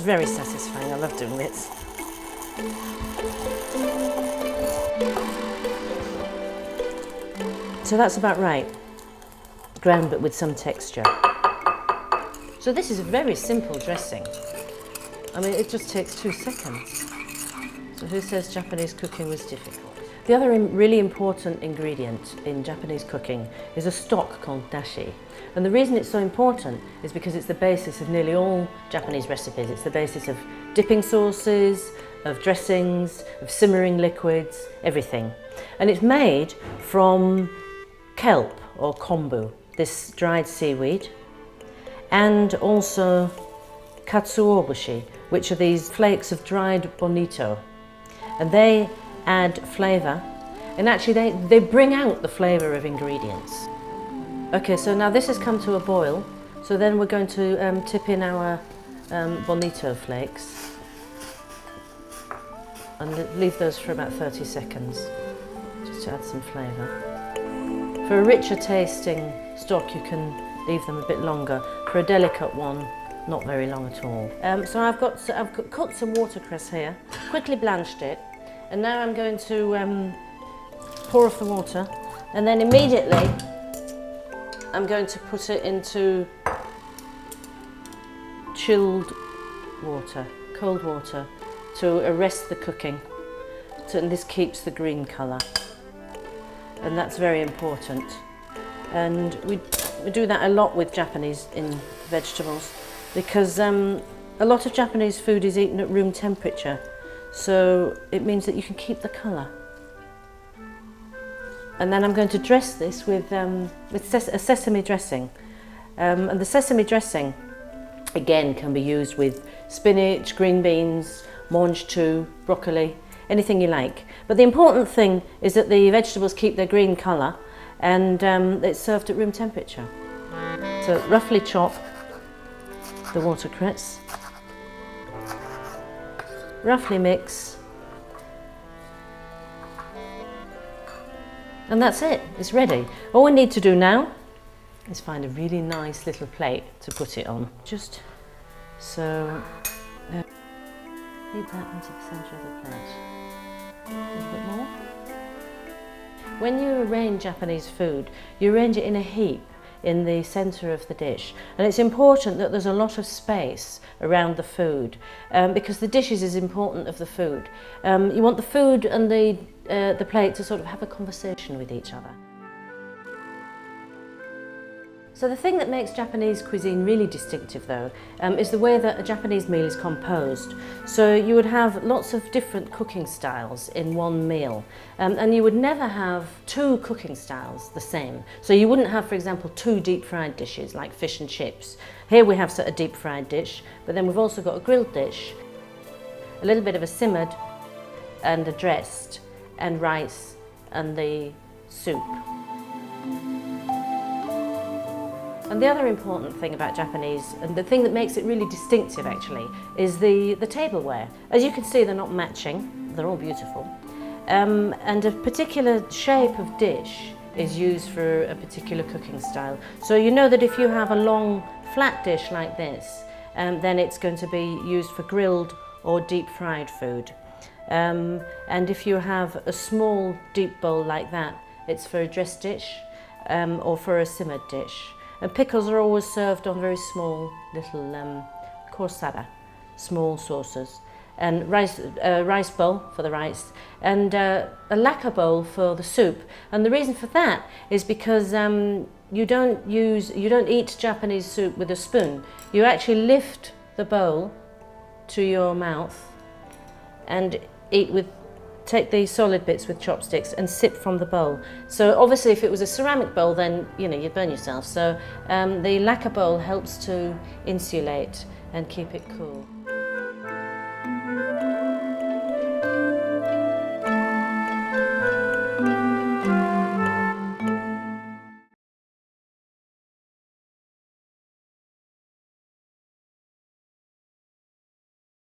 very satisfying. I love doing this. So that's about right. Ground but with some texture. So this is a very simple dressing. I mean, it just takes 2 seconds. So who says Japanese cooking was difficult? The other really important ingredient in Japanese cooking is a stock called dashi. And the reason it's so important is because it's the basis of nearly all Japanese recipes. It's the basis of dipping sauces, of dressings, of simmering liquids, everything. And it's made from kelp or kombu, this dried seaweed, and also katsuobushi, which are these flakes of dried bonito. And they add flavour, and actually they bring out the flavour of ingredients. Okay, so now this has come to a boil, so then we're going to tip in our bonito flakes and leave those for about 30 seconds, just to add some flavour. For a richer tasting stock you can leave them a bit longer. For a delicate one, not very long at all. So I've cut some watercress here, quickly blanched it, and now I'm going to pour off the water, and then immediately I'm going to put it into chilled water, cold water, to arrest the cooking. And this keeps the green colour, and that's very important. And we do that a lot with Japanese in vegetables, because a lot of Japanese food is eaten at room temperature, so it means that you can keep the colour. And then I'm going to dress this with a sesame dressing. And the sesame dressing, again, can be used with spinach, green beans, mange tout, broccoli, anything you like. But the important thing is that the vegetables keep their green colour, and it's served at room temperature. So roughly chop the watercress, roughly mix, and that's it, it's ready. All we need to do now is find a really nice little plate to put it on. Just so, leave that into the centre of the plate. A little bit more. When you arrange Japanese food, you arrange it in a heap in the centre of the dish, and it's important that there's a lot of space around the food, because the dish is as important as the food. You want the food and the plate to sort of have a conversation with each other. So the thing that makes Japanese cuisine really distinctive, though, is the way that a Japanese meal is composed. So you would have lots of different cooking styles in one meal, and you would never have 2 cooking styles the same. So you wouldn't have, for example, 2 deep-fried dishes like fish and chips. Here we have a deep-fried dish, but then we've also got a grilled dish, a little bit of a simmered and a dressed, and rice and the soup. And the other important thing about Japanese, and the thing that makes it really distinctive actually, is the tableware. As you can see, they're not matching, they're all beautiful. And a particular shape of dish is used for a particular cooking style. So you know that if you have a long flat dish like this, then it's going to be used for grilled or deep fried food. And if you have a small deep bowl like that, it's for a dressed dish or for a simmered dish. And pickles are always served on very small little korsara, small saucers. And rice bowl for the rice, and a lacquer bowl for the soup. And the reason for that is because you don't eat Japanese soup with a spoon. You actually lift the bowl to your mouth and take the solid bits with chopsticks and sip from the bowl. So obviously if it was a ceramic bowl, then you'd burn yourself. So the lacquer bowl helps to insulate and keep it cool.